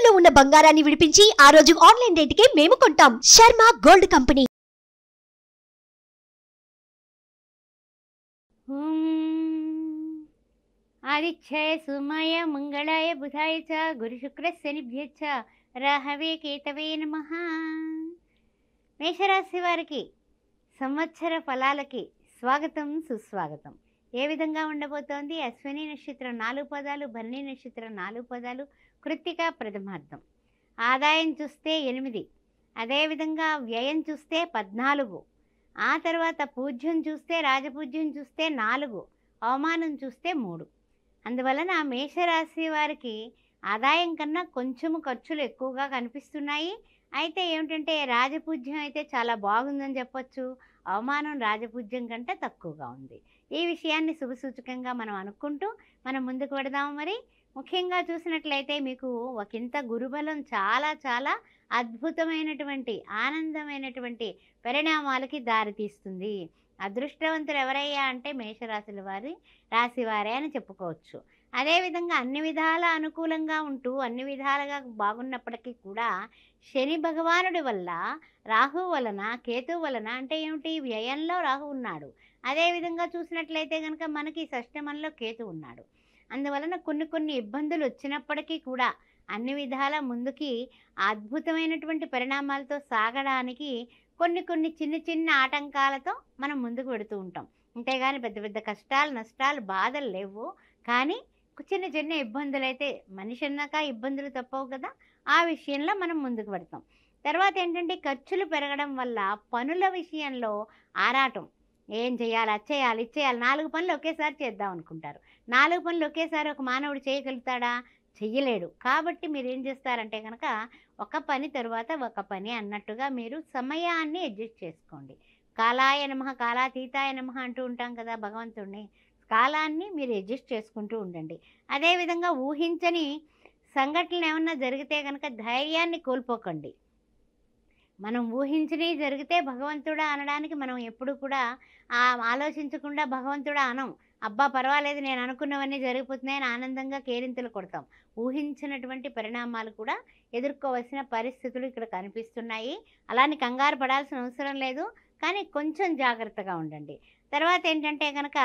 తాకట్టులో ఉన్న బంగారాన్ని విడిపించి ఆ రోజు ఆన్లైన్ రేటుకే మేము కొంటాం. Sharma gold company. ఆదిత్యాయ సుమాయ మంగళాయ బుధాయ చ గురు శుక్ర శనిభ్యచ్చ రాహవే కేతవే నమః. మేషరాశి వారికి సంవత్సర ఫలాలకి స్వాగతం సుస్వాగతం. ఏ విధంగా ఉండబోతోంది? అశ్విని నక్షత్రం 4 పదాలు, భరణి నక్షత్రం 4 పదాలు, కృత్తిక ప్రథమార్థం. ఆదాయం చూస్తే 8, అదేవిధంగా వ్యయం చూస్తే 14, ఆ తర్వాత పూజ్యం చూస్తే రాజపూజ్యం చూస్తే 4, అవమానం చూస్తే 3. అందువలన మేషరాశి వారికి ఆదాయం కన్నా కొంచెము ఖర్చులు ఎక్కువగా కనిపిస్తున్నాయి. అయితే ఏమిటంటే రాజపూజ్యం అయితే చాలా బాగుందని చెప్పొచ్చు, అవమానం రాజపూజ్యం కంటే తక్కువగా ఉంది. ఈ విషయాన్ని శుభసూచకంగా మనం అనుకుంటూ మనం ముందుకు పెడదాము. మరి ముఖ్యంగా చూసినట్లయితే మీకు ఒకంత గురుబలం చాలా చాలా అద్భుతమైనటువంటి ఆనందమైనటువంటి పరిణామాలకి దారితీస్తుంది. అదృష్టవంతులు ఎవరయ్యా అంటే మేషరాశుల రాశివారే అని చెప్పుకోవచ్చు. అదేవిధంగా అన్ని విధాల అనుకూలంగా ఉంటూ అన్ని విధాలుగా బాగున్నప్పటికీ కూడా శని భగవానుడి వల్ల, రాహు వలన, కేతు వలన, అంటే ఏమిటి, వ్యయంలో రాహు ఉన్నాడు. అదేవిధంగా చూసినట్లయితే కనుక మనకి షష్టమంలో కేతు ఉన్నాడు. అందువలన కొన్ని ఇబ్బందులు వచ్చినప్పటికీ కూడా అన్ని విధాల ముందుకి అద్భుతమైనటువంటి పరిణామాలతో సాగడానికి కొన్ని చిన్న ఆటంకాలతో మనం ముందుకు పెడుతూ ఉంటాం. అంతేగాని పెద్ద పెద్ద కష్టాలు, నష్టాలు, బాధలు లేవు. కానీ చిన్న ఇబ్బందులు అయితే, మనిషి అన్నాక ఇబ్బందులు తప్పవు కదా, ఆ విషయంలో మనం ముందుకు పెడతాం. తర్వాత ఏంటంటే ఖర్చులు పెరగడం వల్ల పనుల విషయంలో ఆరాటం. ఏం చేయాలి, అది చేయాలి, ఇది చేయాలి, 4 పనులు ఒకేసారి చేద్దాం అనుకుంటారు. 4 పనులు ఒకేసారి ఒక మానవుడు చేయగలుగుతాడా? చెయ్యలేడు. కాబట్టి మీరు ఏం చేస్తారంటే కనుక ఒక పని తరువాత ఒక పని అన్నట్టుగా మీరు సమయాన్ని అడ్జస్ట్ చేసుకోండి. కాలాయ నమః, కాలాతీతాయ నమః అంటూ ఉంటాం కదా భగవంతుడిని. కాలాన్ని మీరు అడ్జస్ట్ చేసుకుంటూ ఉండండి. అదేవిధంగా ఊహించని సంఘటనలు ఏమన్నా జరిగితే కనుక ధైర్యాన్ని కోల్పోకండి. మనం ఊహించని జరిగితే భగవంతుడా అనడానికి మనం ఎప్పుడు కూడా ఆలోచించకుండా భగవంతుడా అనం. అబ్బా పర్వాలేదు, నేను అనుకున్నవన్నీ జరిగిపోతున్నాయని ఆనందంగా కేరింతలు కొడతాం. ఊహించినటువంటి పరిణామాలు కూడా ఎదుర్కోవాల్సిన పరిస్థితులు ఇక్కడ కనిపిస్తున్నాయి. అలాని కంగారు పడాల్సిన అవసరం లేదు, కానీ కొంచెం జాగ్రత్తగా ఉండండి. తర్వాత ఏంటంటే కనుక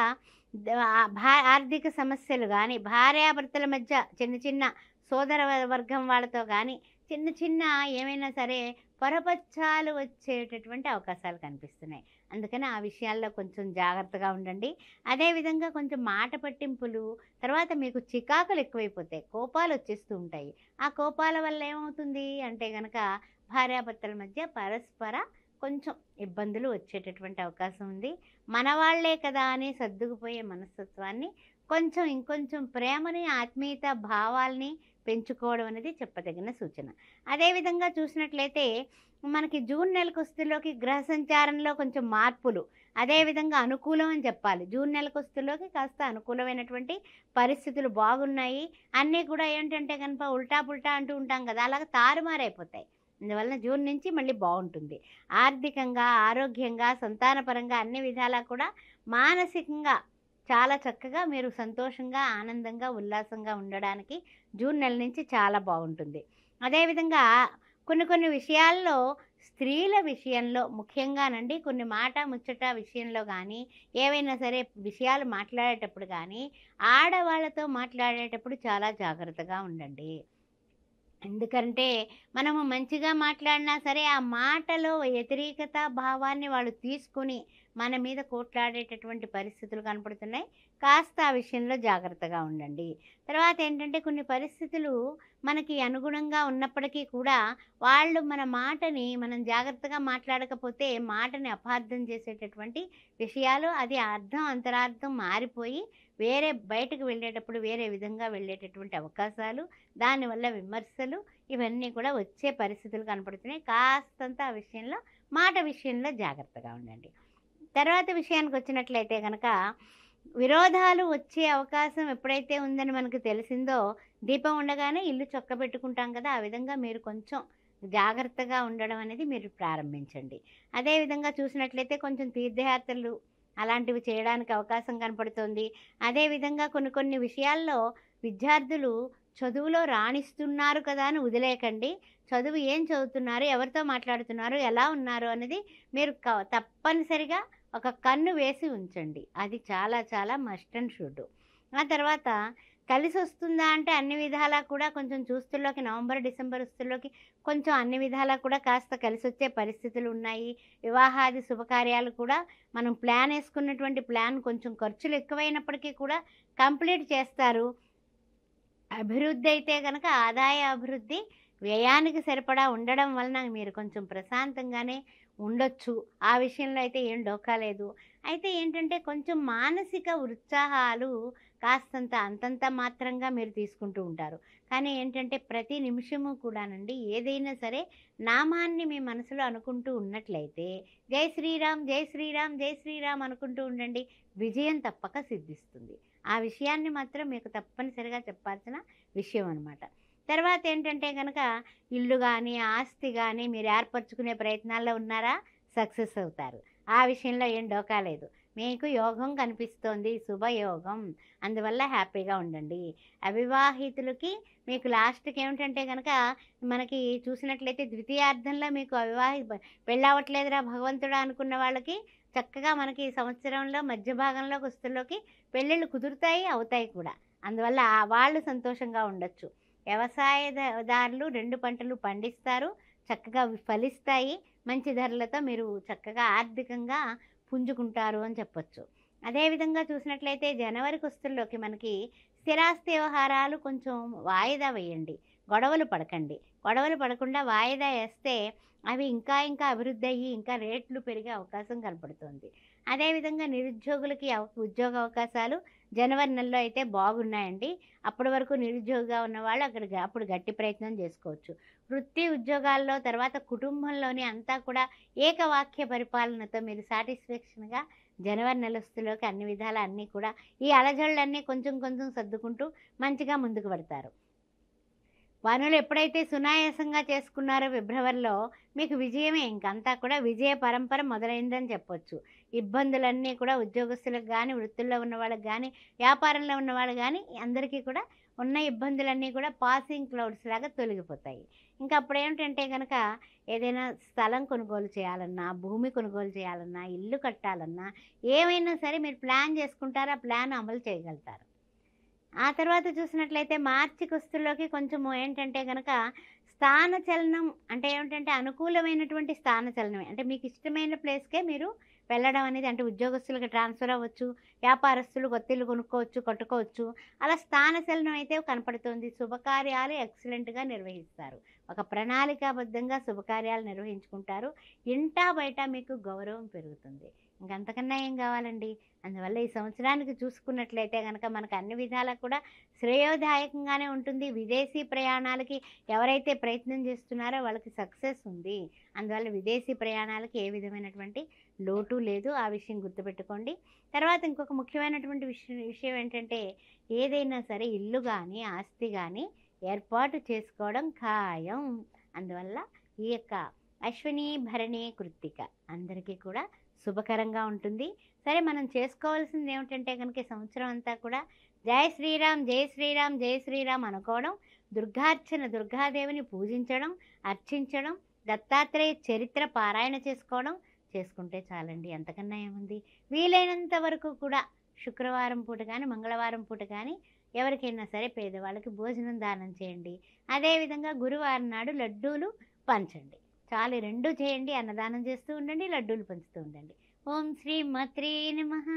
ఆర్థిక సమస్యలు కానీ, భార్యాభర్తల మధ్య చిన్న సోదర వర్గం వాళ్ళతో కానీ చిన్న ఏమైనా సరే పొరపచ్చాలు వచ్చేటటువంటి అవకాశాలు కనిపిస్తున్నాయి. అందుకని ఆ విషయాల్లో కొంచెం జాగ్రత్తగా ఉండండి. అదేవిధంగా కొంచెం మాట పట్టింపులు, తర్వాత మీకు చికాకులు ఎక్కువైపోతాయి, కోపాలు వచ్చేస్తూ ఉంటాయి. ఆ కోపాల వల్ల ఏమవుతుంది అంటే కనుక భార్యాభర్తల మధ్య పరస్పర కొంచెం ఇబ్బందులు వచ్చేటటువంటి అవకాశం ఉంది. మనవాళ్లే కదా అని సర్దుకుపోయే మనస్తత్వాన్ని, ఇంకొంచెం ప్రేమని, ఆత్మీయత భావాల్ని పెంచుకోవడం అనేది చెప్పదగిన సూచన. అదేవిధంగా చూసినట్లయితే మనకి జూన్ నెలకొస్తులోకి గ్రహ సంచారంలో కొంచెం మార్పులు, అదేవిధంగా అనుకూలం అని చెప్పాలి. జూన్ నెలకొస్తులోకి కాస్త అనుకూలమైనటువంటి పరిస్థితులు బాగున్నాయి. అన్నీ కూడా ఏంటంటే కనుక ఉల్టా పుల్టా అంటూ ఉంటాం కదా, అలాగే తారుమారైపోతాయి. అందువలన జూన్ నుంచి మళ్ళీ బాగుంటుంది. ఆర్థికంగా, ఆరోగ్యంగా, సంతానపరంగా అన్ని విధాలా కూడా మానసికంగా చాలా చక్కగా మీరు సంతోషంగా, ఆనందంగా, ఉల్లాసంగా ఉండడానికి జూన్ నెల నుంచి చాలా బాగుంటుంది. అదేవిధంగా కొన్ని విషయాల్లో, స్త్రీల విషయంలో ముఖ్యంగానండి, కొన్ని మాట ముచ్చట విషయంలో కానీ, ఏవైనా సరే విషయాలు మాట్లాడేటప్పుడు కానీ, ఆడవాళ్ళతో మాట్లాడేటప్పుడు చాలా జాగ్రత్తగా ఉండండి. ఎందుకంటే మనము మంచిగా మాట్లాడినా సరే ఆ మాటలో వ్యతిరేకత భావాన్ని వాళ్ళు తీసుకుని మన మీద కోట్లాడేటటువంటి పరిస్థితులు కనపడుతున్నాయి. కాస్త ఆ విషయంలో జాగ్రత్తగా ఉండండి. తర్వాత ఏంటంటే కొన్ని పరిస్థితులు మనకి అనుగుణంగా ఉన్నప్పటికీ కూడా వాళ్ళు మన మాటని మనం జాగ్రత్తగా మాట్లాడకపోతే మాటని అపార్థం చేసేటటువంటి విషయాలు, అది అర్థం అంతరార్థం మారిపోయి బయటకు వెళ్ళేటప్పుడు వేరే విధంగా వెళ్ళేటటువంటి అవకాశాలు, దానివల్ల విమర్శలు, ఇవన్నీ కూడా వచ్చే పరిస్థితులు కనపడుతున్నాయి. కాస్తంత ఆ విషయంలో, మాట విషయంలో జాగ్రత్తగా ఉండండి. తర్వాత విషయానికి వచ్చినట్లయితే కనుక విరోధాలు వచ్చే అవకాశం ఎప్పుడైతే ఉందని మనకు తెలిసిందో, దీపం ఉండగానే ఇల్లు చక్కబెట్టుకుంటాం కదా, ఆ విధంగా మీరు కొంచెం జాగ్రత్తగా ఉండడం అనేది మీరు ప్రారంభించండి. అదేవిధంగా చూసినట్లయితే కొంచెం తీర్థయాత్రలు అలాంటివి చేయడానికి అవకాశం కనపడుతుంది. అదేవిధంగా కొన్ని విషయాల్లో విద్యార్థులు చదువులో రాణిస్తున్నారు కదా అని వదిలేయకండి. చదువు ఏం చదువుతున్నారు, ఎవరితో మాట్లాడుతున్నారు, ఎలా ఉన్నారు అనేది మీరు తప్పనిసరిగా ఒక కన్ను వేసి ఉంచండి. అది చాలా చాలా మస్ట్ అండ్ షుడ్. ఆ తర్వాత కలిసొస్తుందా అంటే అన్ని విధాలా కూడా కొంచెం చూస్తుల్లోకి నవంబర్, డిసెంబర్ వస్తుల్లోకి కొంచెం అన్ని విధాలా కూడా కాస్త కలిసొచ్చే పరిస్థితులు ఉన్నాయి. వివాహాది శుభకార్యాలు కూడా మనం ప్లాన్ యేసుకున్నటువంటి ప్లాన్ కొంచెం ఖర్చులు ఎక్కువైనప్పటికీ కూడా కంప్లీట్ చేస్తారు. అభివృద్ధి అయితే గనక ఆదాయ అభివృద్ధి వ్యయానికి సరిపడా ఉండడం వలన మీరు కొంచెం ప్రశాంతంగానే ఉండొచ్చు. ఆ విషయంలో అయితే ఏం డోకా లేదు. అయితే ఏంటంటే కొంచెం మానసిక ఉత్సాహాలు కాస్తంత అంతంత మాత్రంగా మీరు తీసుకుంటూ ఉంటారు. కానీ ఏంటంటే ప్రతి నిమిషము కూడానండి ఏదైనా సరే నామాన్ని మీ మనసులో అనుకుంటూ ఉన్నట్లయితే జై శ్రీరామ్, జై శ్రీరామ్, జై శ్రీరామ్ అనుకుంటూ ఉండండి. విజయం తప్పక సిద్ధిస్తుంది. ఆ విషయాన్ని మాత్రం మీకు తప్పనిసరిగా చెప్పాల్సిన విషయం అనమాట. తర్వాత ఏంటంటే కనుక ఇల్లు కానీ ఆస్తి కానీ మీరు ఏర్పరచుకునే ప్రయత్నాల్లో ఉన్నారా, సక్సెస్ అవుతారు. ఆ విషయంలో ఏం డోకా లేదు. మీకు యోగం కనిపిస్తోంది, శుభయోగం. అందువల్ల హ్యాపీగా ఉండండి. అవివాహితులకి మీకు లాస్ట్కి ఏమిటంటే కనుక మనకి చూసినట్లయితే ద్వితీయార్థంలో మీకు పెళ్ళవట్లేదురా భగవంతుడా అనుకున్న వాళ్ళకి చక్కగా మనకి సంవత్సరంలో మధ్య భాగంలోకి వస్తుల్లోకి పెళ్ళిళ్ళు కుదురుతాయి, అవుతాయి కూడా. అందువల్ల వాళ్ళు సంతోషంగా ఉండొచ్చు. వ్యవసాయదారులు 2 పంటలు పండిస్తారు, చక్కగా ఫలిస్తాయి. మంచి ధరలతో మీరు చక్కగా ఆర్థికంగా పుంజుకుంటారు అని చెప్పొచ్చు. అదేవిధంగా చూసినట్లయితే జనవరికి వస్తుల్లోకి మనకి స్థిరాస్తి వ్యవహారాలు కొంచెం వాయిదా వేయండి. గొడవలు పడకండి. గొడవలు పడకుండా వాయిదా వేస్తే అవి ఇంకా ఇంకా అభివృద్ధి అయ్యి ఇంకా రేట్లు పెరిగే అవకాశం కనపడుతుంది. అదేవిధంగా నిరుద్యోగులకి ఉద్యోగ అవకాశాలు జనవరి నెలలో అయితే బాగున్నాయండి. అప్పటి వరకు నిరుద్యోగిగా ఉన్నవాళ్ళు అప్పుడు గట్టి ప్రయత్నం చేసుకోవచ్చు. వృత్తి ఉద్యోగాల్లో తర్వాత కుటుంబంలోని అంతా కూడా ఏకవాక్య పరిపాలనతో మీరు సాటిస్ఫాక్షన్గా జనవరి నెలస్తులోకి అన్ని విధాలు అన్నీ కూడా ఈ అలజడులన్నీ కొంచెం కొంచెం సర్దుకుంటూ మంచిగా ముందుకు పడతారు. పనులు ఎప్పుడైతే సునాయాసంగా చేసుకున్నారో ఫిబ్రవరిలో మీకు విజయమే, ఇంకంతా కూడా విజయ పరంపర మొదలైందని చెప్పొచ్చు. ఇబ్బందులన్నీ కూడా ఉద్యోగస్తులకు కానీ, వృత్తుల్లో ఉన్న వాళ్ళకి కానీ, వ్యాపారంలో ఉన్న వాళ్ళు కానీ అందరికీ కూడా ఉన్న ఇబ్బందులన్నీ కూడా పాసింగ్ క్లౌడ్స్ లాగా తొలగిపోతాయి. ఇంకా అప్పుడు ఏమిటంటే కనుక ఏదైనా స్థలం కొనుగోలు చేయాలన్నా, భూమి కొనుగోలు చేయాలన్నా, ఇల్లు కట్టాలన్నా ఏమైనా సరే మీరు ప్లాన్ చేసుకుంటారు, ఆ ప్లాన్ అమలు చేయగలుగుతారు. ఆ తర్వాత చూసినట్లయితే మార్చి కుస్తుల్లోకి కొంచెము ఏంటంటే కనుక స్థానచలనం అంటే ఏమిటంటే అనుకూలమైనటువంటి స్థానచలనమే. అంటే మీకు ఇష్టమైన ప్లేస్కే మీరు వెళ్ళడం అనేది, అంటే ఉద్యోగస్తులకు ట్రాన్స్ఫర్ అవ్వచ్చు, వ్యాపారస్తులు కొత్తిల్లు కొనుక్కోవచ్చు, కట్టుకోవచ్చు. అలా స్థానచలనం అయితే కనపడుతుంది. శుభకార్యాలు ఎక్సలెంట్గా నిర్వహిస్తారు. ఒక ప్రణాళికాబద్ధంగా శుభకార్యాలు నిర్వహించుకుంటారు. ఇంటా బయట మీకు గౌరవం పెరుగుతుంది. ఇంకంతకన్నా ఏం కావాలండి. అందువల్ల ఈ సంవత్సరానికి చూసుకున్నట్లయితే కనుక మనకు అన్ని విధాలా కూడా శ్రేయోదాయకంగానే ఉంటుంది. విదేశీ ప్రయాణాలకి ఎవరైతే ప్రయత్నం చేస్తున్నారో వాళ్ళకి సక్సెస్ ఉంది. అందువల్ల విదేశీ ప్రయాణాలకి ఏ విధమైనటువంటి లోటు లేదు. ఆ విషయం గుర్తుపెట్టుకోండి. తర్వాత ఇంకొక ముఖ్యమైనటువంటి విషయం ఏంటంటే ఏదైనా సరే ఇల్లు కానీ ఆస్తి కానీ ఏర్పాటు చేసుకోవడం ఖాయం. అందువల్ల ఈ యొక్క అశ్విని భరణి కృత్తిక అందరికీ కూడా శుభకరంగా ఉంటుంది. సరే, మనం చేసుకోవాల్సింది ఏమిటంటే కనుక సంవత్సరం అంతా కూడా జై శ్రీరామ్, జై శ్రీరామ్, జై శ్రీరామ్ అనుకోవడం, దుర్గార్చన, దుర్గాదేవిని పూజించడం, అర్చించడం, దత్తాత్రేయ చరిత్ర పారాయణ చేసుకుంటే చాలండి. అంతకన్నా ఏముంది. వీలైనంత వరకు కూడా శుక్రవారం పూట కానీ మంగళవారం పూట కానీ ఎవరికైనా సరే పేదవాళ్ళకి భోజనం దానం చేయండి. అదేవిధంగా గురువారం నాడు లడ్డూలు పంచండి. చాలు, 2 చేయండి. అన్నదానం చేస్తూ ఉండండి, లడ్డూలు పంచుతూ ఉండండి. ఓం శ్రీ మాత్రే నమః.